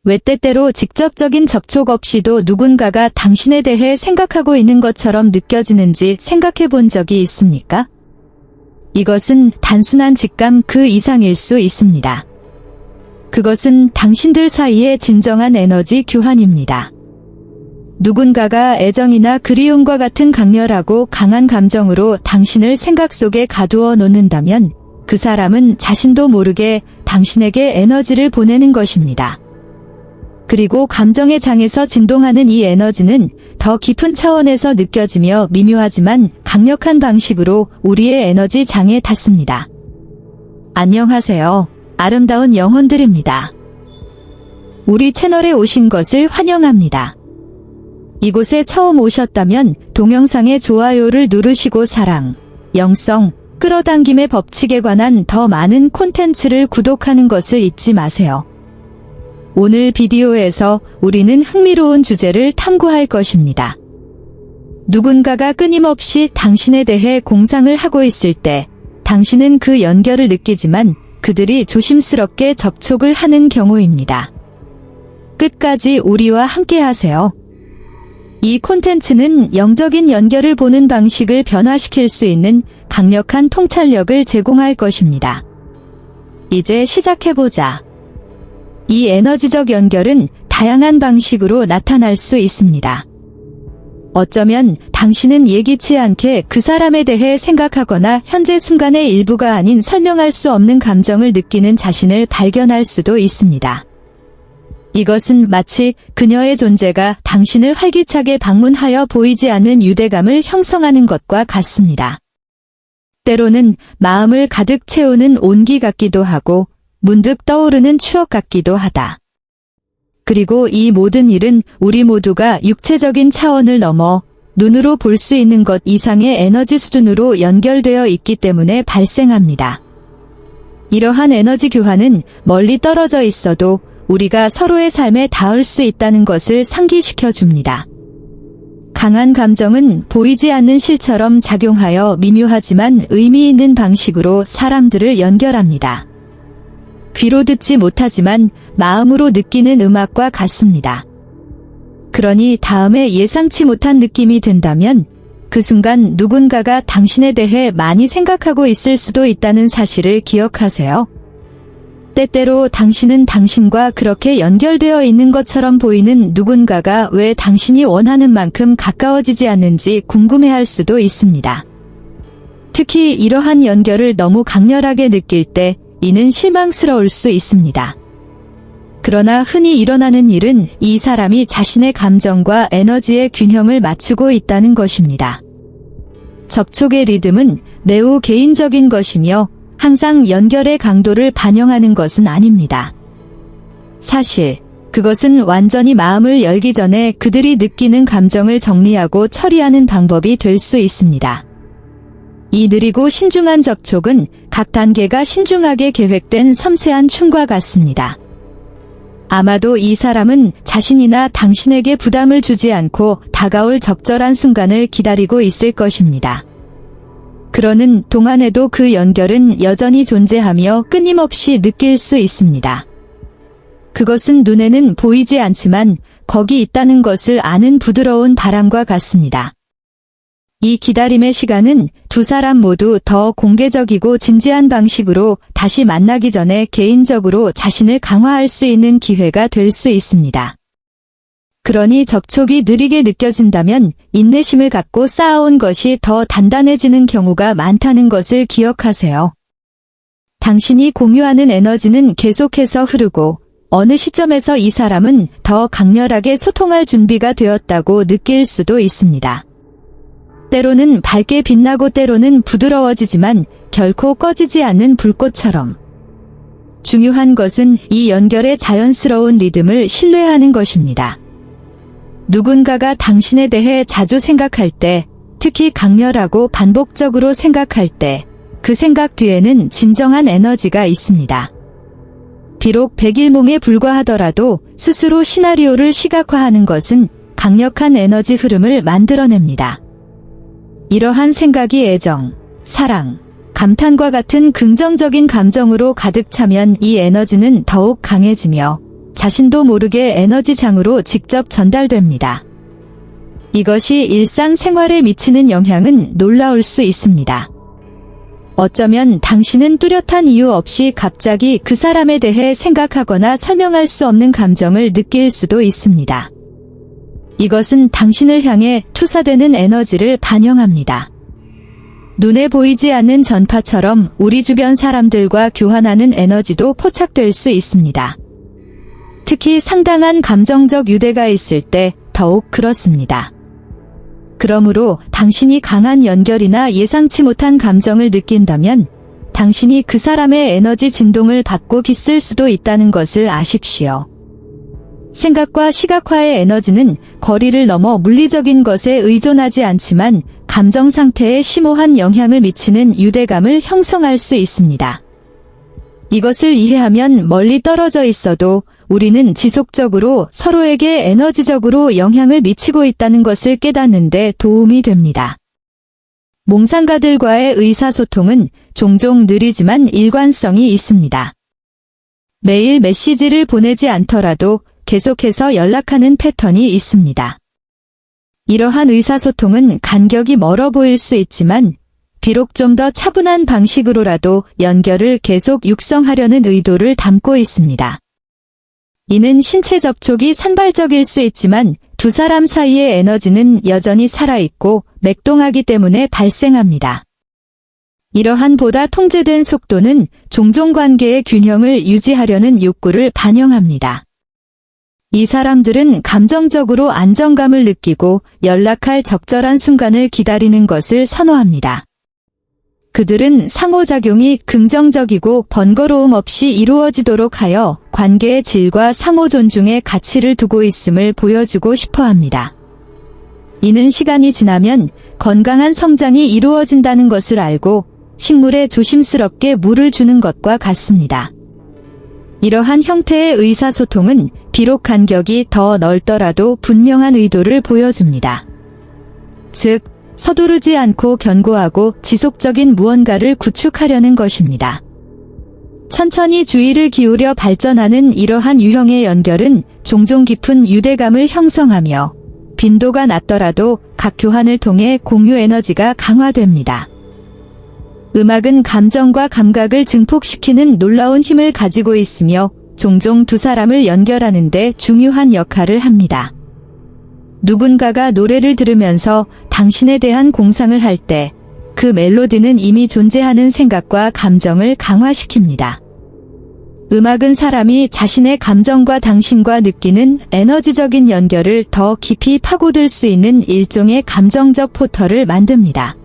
왜 때때로 직접적인 접촉 없이도 누군가가 당신에 대해 생각하고 있는 것처럼 느껴지는지 생각해 본 적이 있습니까? 이것은 단순한 직감 그 이상일 수 있습니다. 그것은 당신들 사이의 진정한 에너지 교환입니다. 누군가가 애정이나 그리움과 같은 강렬하고 강한 감정으로 당신을 생각 속에 가두어 놓는다면 그 사람은 자신도 모르게 당신에게 에너지를 보내는 것입니다. 그리고 감정의 장에서 진동하는 이 에너지는 더 깊은 차원에서 느껴지며 미묘하지만 강력한 방식으로 우리의 에너지 장에 닿습니다. 안녕하세요. 아름다운 영혼들입니다. 우리 채널에 오신 것을 환영합니다. 이곳에 처음 오셨다면 동영상의 좋아요를 누르시고 사랑, 영성, 끌어당김의 법칙에 관한 더 많은 콘텐츠를 구독하는 것을 잊지 마세요. 오늘 비디오에서 우리는 흥미로운 주제를 탐구할 것입니다. 누군가가 끊임없이 당신에 대해 공상을 하고 있을 때 당신은 그 연결을 느끼지만 그들이 조심스럽게 접촉을 하는 경우입니다. 끝까지 우리와 함께 하세요. 이 콘텐츠는 영적인 연결을 보는 방식을 변화시킬 수 있는 강력한 통찰력을 제공할 것입니다. 이제 시작해보자. 이 에너지적 연결은 다양한 방식으로 나타날 수 있습니다. 어쩌면 당신은 예기치 않게 그 사람에 대해 생각하거나 현재 순간의 일부가 아닌 설명할 수 없는 감정을 느끼는 자신을 발견할 수도 있습니다. 이것은 마치 그녀의 존재가 당신을 활기차게 방문하여 보이지 않는 유대감을 형성하는 것과 같습니다. 때로는 마음을 가득 채우는 온기 같기도 하고 문득 떠오르는 추억 같기도 하다. 그리고 이 모든 일은 우리 모두가 육체적인 차원을 넘어 눈으로 볼 수 있는 것 이상의 에너지 수준으로 연결되어 있기 때문에 발생합니다. 이러한 에너지 교환은 멀리 떨어져 있어도 우리가 서로의 삶에 닿을 수 있다는 것을 상기시켜 줍니다. 강한 감정은 보이지 않는 실처럼 작용하여 미묘하지만 의미 있는 방식으로 사람들을 연결합니다. 귀로 듣지 못하지만 마음으로 느끼는 음악과 같습니다. 그러니 다음에 예상치 못한 느낌이 든다면 그 순간 누군가가 당신에 대해 많이 생각하고 있을 수도 있다는 사실을 기억하세요. 때때로 당신은 당신과 그렇게 연결되어 있는 것처럼 보이는 누군가가 왜 당신이 원하는 만큼 가까워지지 않는지 궁금해할 수도 있습니다. 특히 이러한 연결을 너무 강렬하게 느낄 때 이는 실망스러울 수 있습니다. 그러나 흔히 일어나는 일은 이 사람이 자신의 감정과 에너지의 균형을 맞추고 있다는 것입니다. 접촉의 리듬은 매우 개인적인 것이며 항상 연결의 강도를 반영하는 것은 아닙니다. 사실 그것은 완전히 마음을 열기 전에 그들이 느끼는 감정을 정리하고 처리하는 방법이 될 수 있습니다. 이 느리고 신중한 접촉은 각 단계가 신중하게 계획된 섬세한 춤과 같습니다. 아마도 이 사람은 자신이나 당신에게 부담을 주지 않고 다가올 적절한 순간을 기다리고 있을 것입니다. 그러는 동안에도 그 연결은 여전히 존재하며 끊임없이 느낄 수 있습니다. 그것은 눈에는 보이지 않지만 거기 있다는 것을 아는 부드러운 바람과 같습니다. 이 기다림의 시간은 두 사람 모두 더 공개적이고 진지한 방식으로 다시 만나기 전에 개인적으로 자신을 강화할 수 있는 기회가 될 수 있습니다. 그러니 접촉이 느리게 느껴진다면 인내심을 갖고 쌓아온 것이 더 단단해지는 경우가 많다는 것을 기억하세요. 당신이 공유하는 에너지는 계속해서 흐르고 어느 시점에서 이 사람은 더 강렬하게 소통할 준비가 되었다고 느낄 수도 있습니다. 때로는 밝게 빛나고 때로는 부드러워지지만 결코 꺼지지 않는 불꽃처럼. 중요한 것은 이 연결의 자연스러운 리듬을 신뢰하는 것입니다. 누군가가 당신에 대해 자주 생각할 때, 특히 강렬하고 반복적으로 생각할 때, 그 생각 뒤에는 진정한 에너지가 있습니다. 비록 백일몽에 불과하더라도 스스로 시나리오를 시각화하는 것은 강력한 에너지 흐름을 만들어냅니다. 이러한 생각이 애정, 사랑, 감탄과 같은 긍정적인 감정으로 가득 차면 이 에너지는 더욱 강해지며 자신도 모르게 에너지장으로 직접 전달됩니다. 이것이 일상생활에 미치는 영향은 놀라울 수 있습니다. 어쩌면 당신은 뚜렷한 이유 없이 갑자기 그 사람에 대해 생각하거나 설명할 수 없는 감정을 느낄 수도 있습니다. 이것은 당신을 향해 투사되는 에너지를 반영합니다. 눈에 보이지 않는 전파처럼 우리 주변 사람들과 교환하는 에너지도 포착될 수 있습니다. 특히 상당한 감정적 유대가 있을 때 더욱 그렇습니다. 그러므로 당신이 강한 연결이나 예상치 못한 감정을 느낀다면 당신이 그 사람의 에너지 진동을 받고 있을 수도 있다는 것을 아십시오. 생각과 시각화의 에너지는 거리를 넘어 물리적인 것에 의존하지 않지만 감정 상태에 심오한 영향을 미치는 유대감을 형성할 수 있습니다. 이것을 이해하면 멀리 떨어져 있어도 우리는 지속적으로 서로에게 에너지적으로 영향을 미치고 있다는 것을 깨닫는 데 도움이 됩니다. 몽상가들과의 의사소통은 종종 느리지만 일관성이 있습니다. 매일 메시지를 보내지 않더라도 계속해서 연락하는 패턴이 있습니다. 이러한 의사소통은 간격이 멀어 보일 수 있지만 비록 좀 더 차분한 방식으로라도 연결을 계속 육성하려는 의도를 담고 있습니다. 이는 신체 접촉이 산발적일 수 있지만 두 사람 사이의 에너지는 여전히 살아있고 맥동하기 때문에 발생합니다. 이러한 보다 통제된 속도는 종종 관계의 균형을 유지하려는 욕구를 반영합니다. 이 사람들은 감정적으로 안정감을 느끼고 연락할 적절한 순간을 기다리는 것을 선호합니다. 그들은 상호작용이 긍정적이고 번거로움 없이 이루어지도록 하여 관계의 질과 상호 존중의 가치를 두고 있음을 보여주고 싶어 합니다. 이는 시간이 지나면 건강한 성장이 이루어진다는 것을 알고 식물에 조심스럽게 물을 주는 것과 같습니다. 이러한 형태의 의사소통은 비록 간격이 더 넓더라도 분명한 의도를 보여줍니다. 즉, 서두르지 않고 견고하고 지속적인 무언가를 구축하려는 것입니다. 천천히 주의를 기울여 발전하는 이러한 유형의 연결은 종종 깊은 유대감을 형성하며 빈도가 낮더라도 각 교환을 통해 공유 에너지가 강화됩니다. 음악은 감정과 감각을 증폭시키는 놀라운 힘을 가지고 있으며 종종 두 사람을 연결하는 데 중요한 역할을 합니다. 누군가가 노래를 들으면서 당신에 대한 공상을 할 때 그 멜로디는 이미 존재하는 생각과 감정을 강화시킵니다. 음악은 사람이 자신의 감정과 당신과 느끼는 에너지적인 연결을 더 깊이 파고들 수 있는 일종의 감정적 포털을 만듭니다.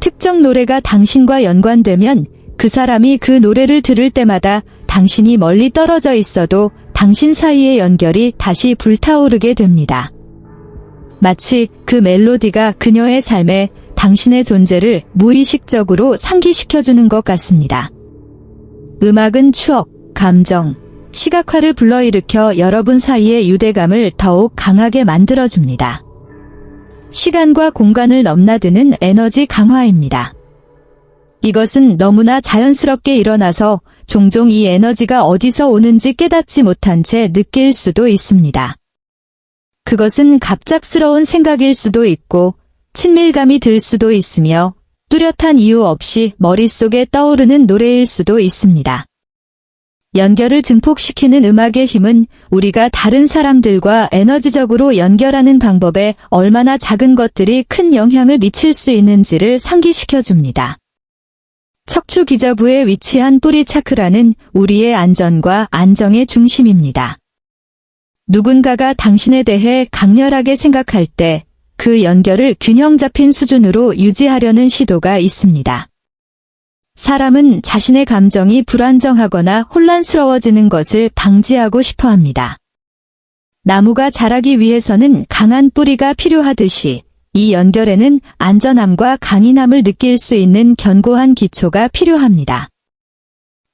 특정 노래가 당신과 연관되면 그 사람이 그 노래를 들을 때마다 당신이 멀리 떨어져 있어도 당신 사이의 연결이 다시 불타오르게 됩니다. 마치 그 멜로디가 그녀의 삶에 당신의 존재를 무의식적으로 상기시켜주는 것 같습니다. 음악은 추억, 감정, 시각화를 불러일으켜 여러분 사이의 유대감을 더욱 강하게 만들어줍니다. 시간과 공간을 넘나드는 에너지 강화입니다. 이것은 너무나 자연스럽게 일어나서 종종 이 에너지가 어디서 오는지 깨닫지 못한 채 느낄 수도 있습니다. 그것은 갑작스러운 생각일 수도 있고 친밀감이 들 수도 있으며 뚜렷한 이유 없이 머릿속에 떠오르는 노래일 수도 있습니다. 연결을 증폭시키는 음악의 힘은 우리가 다른 사람들과 에너지적으로 연결하는 방법에 얼마나 작은 것들이 큰 영향을 미칠 수 있는지를 상기시켜줍니다. 척추 기저부에 위치한 뿌리 차크라는 우리의 안전과 안정의 중심입니다. 누군가가 당신에 대해 강렬하게 생각할 때 그 연결을 균형 잡힌 수준으로 유지하려는 시도가 있습니다. 사람은 자신의 감정이 불안정하거나 혼란스러워지는 것을 방지하고 싶어 합니다. 나무가 자라기 위해서는 강한 뿌리가 필요하듯이 이 연결에는 안전함과 강인함을 느낄 수 있는 견고한 기초가 필요합니다.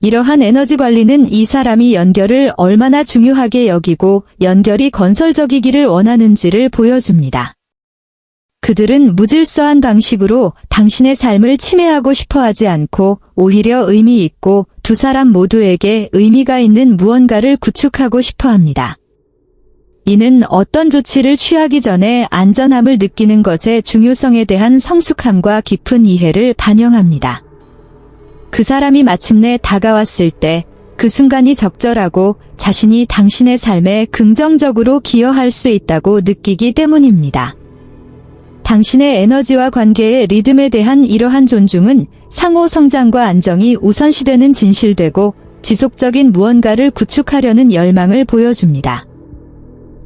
이러한 에너지 관리는 이 사람이 연결을 얼마나 중요하게 여기고 연결이 건설적이기를 원하는지를 보여줍니다. 그들은 무질서한 방식으로 당신의 삶을 침해하고 싶어 하지 않고 오히려 의미 있고 두 사람 모두에게 의미가 있는 무언가를 구축하고 싶어 합니다. 이는 어떤 조치를 취하기 전에 안전함을 느끼는 것의 중요성에 대한 성숙함과 깊은 이해를 반영합니다. 그 사람이 마침내 다가왔을 때 그 순간이 적절하고 자신이 당신의 삶에 긍정적으로 기여할 수 있다고 느끼기 때문입니다. 당신의 에너지와 관계의 리듬에 대한 이러한 존중은 상호 성장과 안정이 우선시되는 진실되고 지속적인 무언가를 구축하려는 열망을 보여줍니다.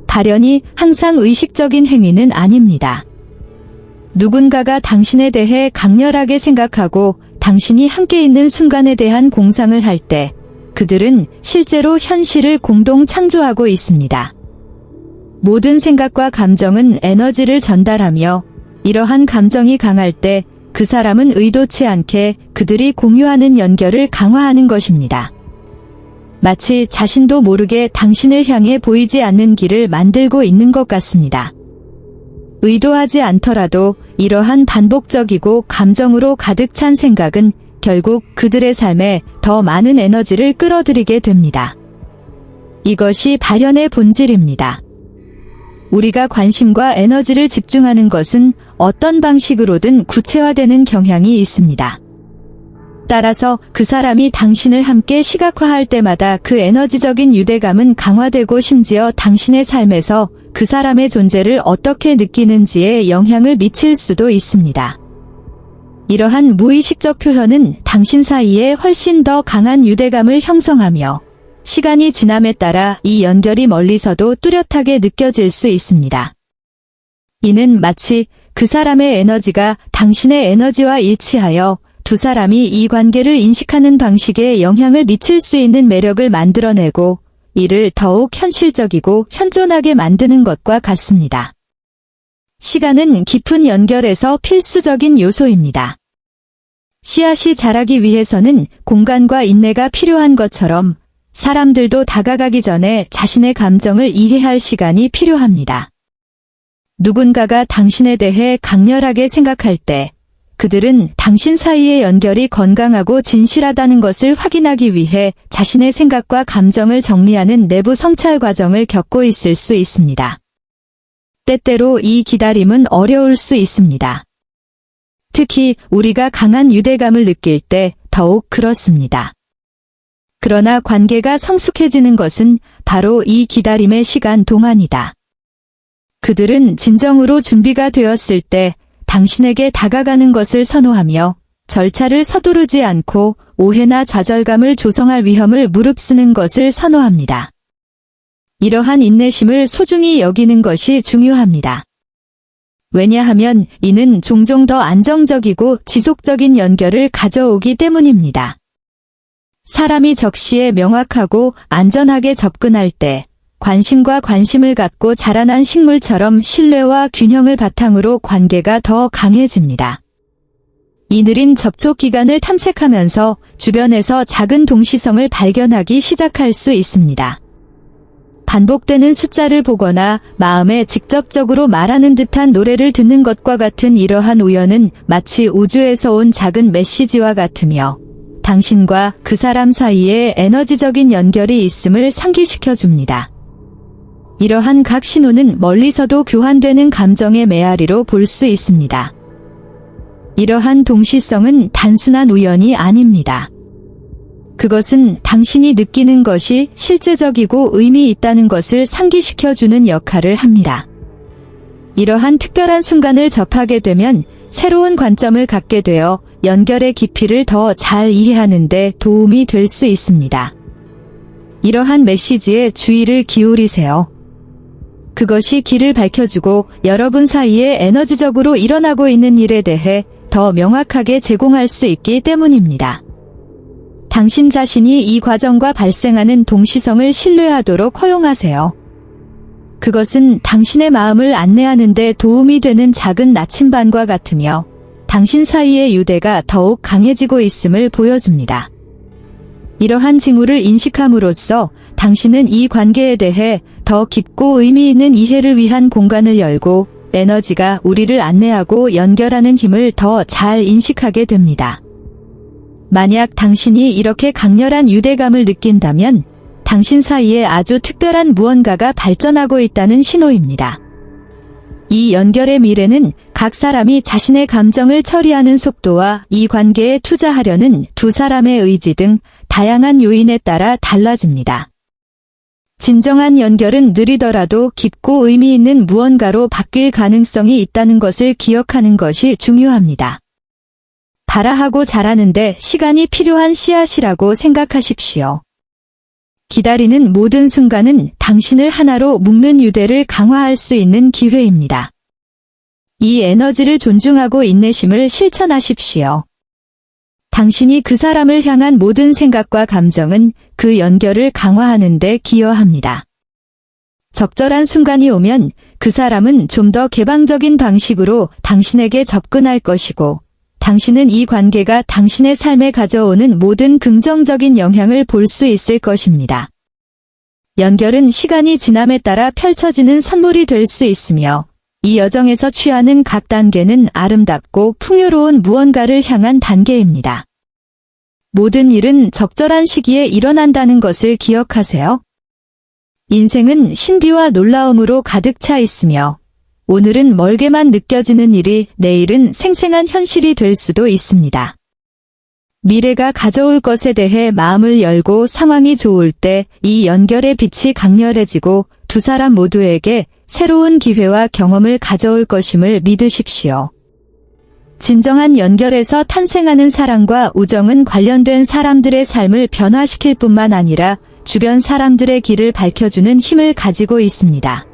발현이 항상 의식적인 행위는 아닙니다. 누군가가 당신에 대해 강렬하게 생각하고 당신이 함께 있는 순간에 대한 공상을 할 때 그들은 실제로 현실을 공동 창조하고 있습니다. 모든 생각과 감정은 에너지를 전달하며 이러한 감정이 강할 때 그 사람은 의도치 않게 그들이 공유하는 연결을 강화하는 것입니다. 마치 자신도 모르게 당신을 향해 보이지 않는 길을 만들고 있는 것 같습니다. 의도하지 않더라도 이러한 반복적이고 감정으로 가득 찬 생각은 결국 그들의 삶에 더 많은 에너지를 끌어들이게 됩니다. 이것이 발현의 본질입니다. 우리가 관심과 에너지를 집중하는 것은 어떤 방식으로든 구체화되는 경향이 있습니다. 따라서 그 사람이 당신을 함께 시각화할 때마다 그 에너지적인 유대감은 강화되고 심지어 당신의 삶에서 그 사람의 존재를 어떻게 느끼는지에 영향을 미칠 수도 있습니다. 이러한 무의식적 표현은 당신 사이에 훨씬 더 강한 유대감을 형성하며 시간이 지남에 따라 이 연결이 멀리서도 뚜렷하게 느껴질 수 있습니다. 이는 마치 그 사람의 에너지가 당신의 에너지와 일치하여 두 사람이 이 관계를 인식하는 방식에 영향을 미칠 수 있는 매력을 만들어내고 이를 더욱 현실적이고 현존하게 만드는 것과 같습니다. 시간은 깊은 연결에서 필수적인 요소입니다. 씨앗이 자라기 위해서는 공간과 인내가 필요한 것처럼 사람들도 다가가기 전에 자신의 감정을 이해할 시간이 필요합니다. 누군가가 당신에 대해 강렬하게 생각할 때 그들은 당신 사이의 연결이 건강하고 진실하다는 것을 확인하기 위해 자신의 생각과 감정을 정리하는 내부 성찰 과정을 겪고 있을 수 있습니다. 때때로 이 기다림은 어려울 수 있습니다. 특히 우리가 강한 유대감을 느낄 때 더욱 그렇습니다. 그러나 관계가 성숙해지는 것은 바로 이 기다림의 시간 동안이다. 그들은 진정으로 준비가 되었을 때 당신에게 다가가는 것을 선호하며 절차를 서두르지 않고 오해나 좌절감을 조성할 위험을 무릅쓰는 것을 선호합니다. 이러한 인내심을 소중히 여기는 것이 중요합니다. 왜냐하면 이는 종종 더 안정적이고 지속적인 연결을 가져오기 때문입니다. 사람이 적시에 명확하고 안전하게 접근할 때 관심과 관심을 갖고 자라난 식물처럼 신뢰와 균형을 바탕으로 관계가 더 강해집니다. 이 느린 접촉 기간을 탐색하면서 주변에서 작은 동시성을 발견하기 시작할 수 있습니다. 반복되는 숫자를 보거나 마음에 직접적으로 말하는 듯한 노래를 듣는 것과 같은 이러한 우연은 마치 우주에서 온 작은 메시지와 같으며 당신과 그 사람 사이에 에너지적인 연결이 있음을 상기시켜 줍니다. 이러한 각 신호는 멀리서도 교환되는 감정의 메아리로 볼 수 있습니다. 이러한 동시성은 단순한 우연이 아닙니다. 그것은 당신이 느끼는 것이 실제적이고 의미 있다는 것을 상기시켜주는 역할을 합니다. 이러한 특별한 순간을 접하게 되면 새로운 관점을 갖게 되어 연결의 깊이를 더 잘 이해하는 데 도움이 될 수 있습니다. 이러한 메시지에 주의를 기울이세요. 그것이 길을 밝혀주고 여러분 사이에 에너지적으로 일어나고 있는 일에 대해 더 명확하게 제공할 수 있기 때문입니다. 당신 자신이 이 과정과 발생하는 동시성을 신뢰하도록 허용하세요. 그것은 당신의 마음을 안내하는 데 도움이 되는 작은 나침반과 같으며 당신 사이의 유대가 더욱 강해지고 있음을 보여줍니다. 이러한 징후를 인식함으로써 당신은 이 관계에 대해 더 깊고 의미 있는 이해를 위한 공간을 열고 에너지가 우리를 안내하고 연결하는 힘을 더 잘 인식하게 됩니다. 만약 당신이 이렇게 강렬한 유대감을 느낀다면 당신 사이에 아주 특별한 무언가가 발전하고 있다는 신호입니다. 이 연결의 미래는 각 사람이 자신의 감정을 처리하는 속도와 이 관계에 투자하려는 두 사람의 의지 등 다양한 요인에 따라 달라집니다. 진정한 연결은 느리더라도 깊고 의미 있는 무언가로 바뀔 가능성이 있다는 것을 기억하는 것이 중요합니다. 발아하고 자라는데 시간이 필요한 씨앗이라고 생각하십시오. 기다리는 모든 순간은 당신을 하나로 묶는 유대를 강화할 수 있는 기회입니다. 이 에너지를 존중하고 인내심을 실천하십시오. 당신이 그 사람을 향한 모든 생각과 감정은 그 연결을 강화하는 데 기여합니다. 적절한 순간이 오면 그 사람은 좀 더 개방적인 방식으로 당신에게 접근할 것이고, 당신은 이 관계가 당신의 삶에 가져오는 모든 긍정적인 영향을 볼 수 있을 것입니다. 연결은 시간이 지남에 따라 펼쳐지는 선물이 될 수 있으며, 이 여정에서 취하는 각 단계는 아름답고 풍요로운 무언가를 향한 단계입니다. 모든 일은 적절한 시기에 일어난다는 것을 기억하세요. 인생은 신비와 놀라움으로 가득 차 있으며, 오늘은 멀게만 느껴지는 일이 내일은 생생한 현실이 될 수도 있습니다. 미래가 가져올 것에 대해 마음을 열고 상황이 좋을 때 이 연결의 빛이 강렬해지고 두 사람 모두에게 새로운 기회와 경험을 가져올 것임을 믿으십시오. 진정한 연결에서 탄생하는 사랑과 우정은 관련된 사람들의 삶을 변화시킬 뿐만 아니라 주변 사람들의 길을 밝혀주는 힘을 가지고 있습니다.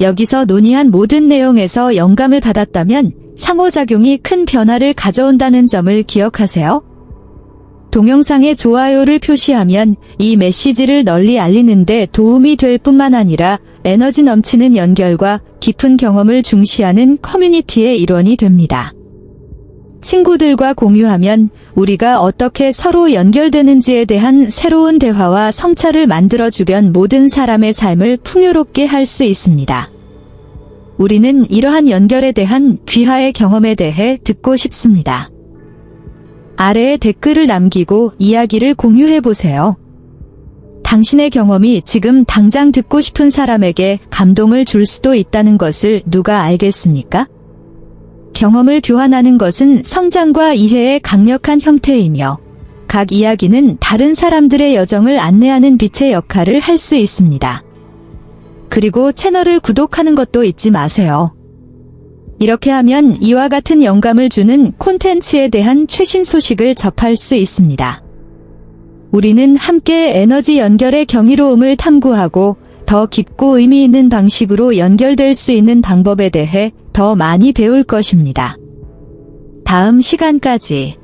여기서 논의한 모든 내용에서 영감을 받았다면 상호작용이 큰 변화를 가져온다는 점을 기억하세요. 동영상에 좋아요를 표시하면 이 메시지를 널리 알리는 데 도움이 될 뿐만 아니라 에너지 넘치는 연결과 깊은 경험을 중시하는 커뮤니티의 일원이 됩니다. 친구들과 공유하면 우리가 어떻게 서로 연결되는지에 대한 새로운 대화와 성찰을 만들어 주변 모든 사람의 삶을 풍요롭게 할 수 있습니다. 우리는 이러한 연결에 대한 귀하의 경험에 대해 듣고 싶습니다. 아래에 댓글을 남기고 이야기를 공유해 보세요. 당신의 경험이 지금 당장 듣고 싶은 사람에게 감동을 줄 수도 있다는 것을 누가 알겠습니까? 경험을 교환하는 것은 성장과 이해의 강력한 형태이며, 각 이야기는 다른 사람들의 여정을 안내하는 빛의 역할을 할 수 있습니다. 그리고 채널을 구독하는 것도 잊지 마세요. 이렇게 하면 이와 같은 영감을 주는 콘텐츠에 대한 최신 소식을 접할 수 있습니다. 우리는 함께 에너지 연결의 경이로움을 탐구하고 더 깊고 의미 있는 방식으로 연결될 수 있는 방법에 대해 더 많이 배울 것입니다. 다음 시간까지